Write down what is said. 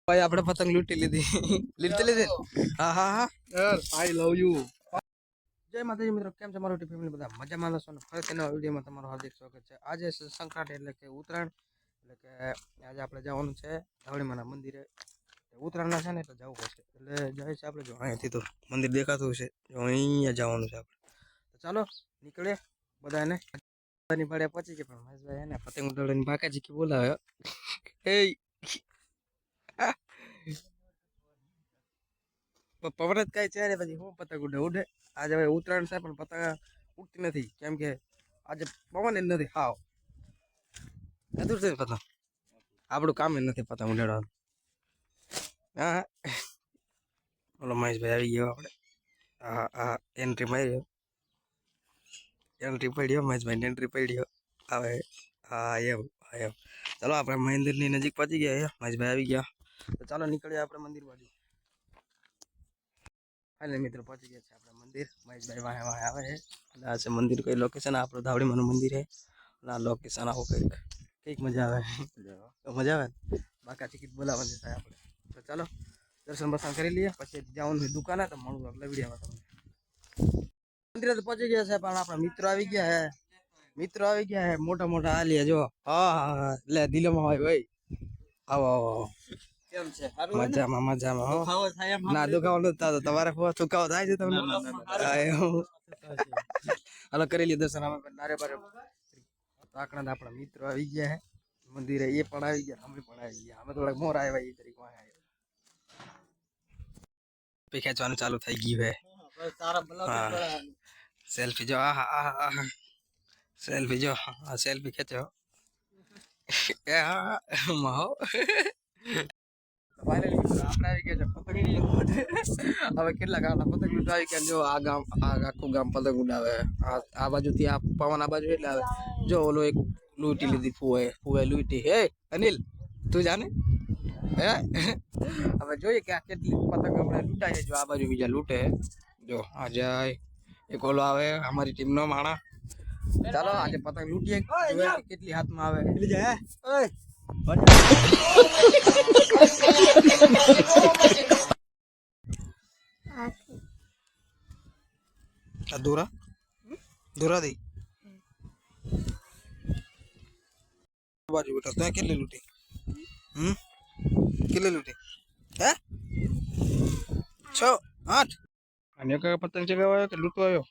ભાઈ આપણે પતંગ લૂંટી લીધી લીધી હા હા હા યાર આઈ લવ યુ. જય માતાજી મિત્રો, કેમ છે મારું ફેમિલી? બધા મજામાં હશો ને? ફરીથી નવા વિડીયોમાં તમારું હાર્દિક સ્વાગત છે. આજે છે સંક્રાંતિ એટલે કે ઉત્તરાયણ, એટલે કે આજે આપણે જવાનું છે ધાવડીમાના મંદિરે. ઉત્તરાયણના છે ને એટલે જવું પડશે, એટલે જાય છે આપણે. જો અહીંયાથી તો મંદિર દેખાતું છે, જો અહીંયા જવાનું છે આપણે. તો ચાલો નીકળે બધાને. બધાની ભાડે પહોંચી ગયા, પણ મહેશભાઈ એને પતંગ ઉડાડવાની બાકાજી બોલાવે. એ પવન જ કઈ છે ને, પછી હું પતંગ ઉડે આજે હવે ઉત્તરાયણ છે પણ પતંગ ઉડતી નથી, કેમ કે આજે પવન જ નથી. હાવ અધૂર છે પતંગ, આપણું કામ જ નથી પતંગ ઉડાડવાનું. હા બોલો મહેશભાઈ આવી ગયો આપણે. હા હા એન્ટ્રી માર્યો, એન્ટ્રી પડ્યો મહેશભાઈ, એન્ટ્રી પડ્યો આવે. હા એમ હા એમ. ચાલો આપણે મંદિરની નજીક પહોંચી ગયા, મહેશભાઈ આવી ગયા. તો ચાલો નીકળીએ આપણે મંદિર બાજુ. હાલે મિત્રો પહોંચી ગયા છે આપણે મંદિર. મહેશભાઈ વાહે વાહે આવે છે. અને આ છે મંદિર, કઈ લોકેશન આપણું ધાવડીમાનું મંદિર છે. અને આ લોકેશન આવું કંઈક મજા આવે, મજા આવે ને. બાકા ટિકિટ બોલાવવાની થાય આપણે. તો ચાલો દર્શન બર્શન કરી લઈએ, પછી જવાનું હોય દુકાને. તો મળું આગલા વિડીયોમાં તમને. મંદિરે તો પહોંચી ગયા છે, પણ આપણા મિત્રો આવી ગયા હે. મિત્રો આવી ગયા હે મોટા મોટા. આલીએ જો. હા હા એટલે દિલોમાં હોય ભાઈ. આવો આવો આવો. કેમ છે? મજામાં મજામાં હો. ના દુખાવો નથી થતો તમારે? દુખાવો થાય છે તમને? હાલો કરી લે દર્શન. અમે નારે બારે આકડા આપણા મિત્રો આવી ગયા હે મંદિરે. એ પણ આવી ગયા, અમે પણ આવી ગયા. અમે થોડાક મોર આવ્યા એ તરીકે ખેંચવાનું ચાલુ થઈ ગયું હે. સેલ્ફી જો. આ સેલ્ફી જો. આ સેલ્ફી ખેંચો. એ હા માહો. ફાઇનલી મિત્રો આપણે આવી ગયા છે પતંગ. હવે કેટલા ગામના પતંગ લૂંટવા આવી ગયા. જો આ ગામ, આ આખું ગામ પતંગ ઉડાવે. આ બાજુથી આ પવન આ બાજુ એટલે આવે. જો ઓલો એક લૂંટી લીધી ફુએ લૂંટી. હે અનિલ તું જાને હે. હવે જોઈએ કે આ કેટલી પતંગ આપણે લૂંટાય. જો આ બાજુ બીજા લૂંટે. જો આ જાય એક ઓલો આવે અમારી ટીમનો માણા. ચાલો આજે પતંગ લૂંટીએ, કેટલી હાથમાં આવે. દોરા દોરા દઈ બાજુ બેટા. ત્યાં કેટલી લૂંટી? કેટલી લૂંટી? હે 6 8. અને કયો પતંગ ચગાવ્યો કે લૂંટવા આવ્યો?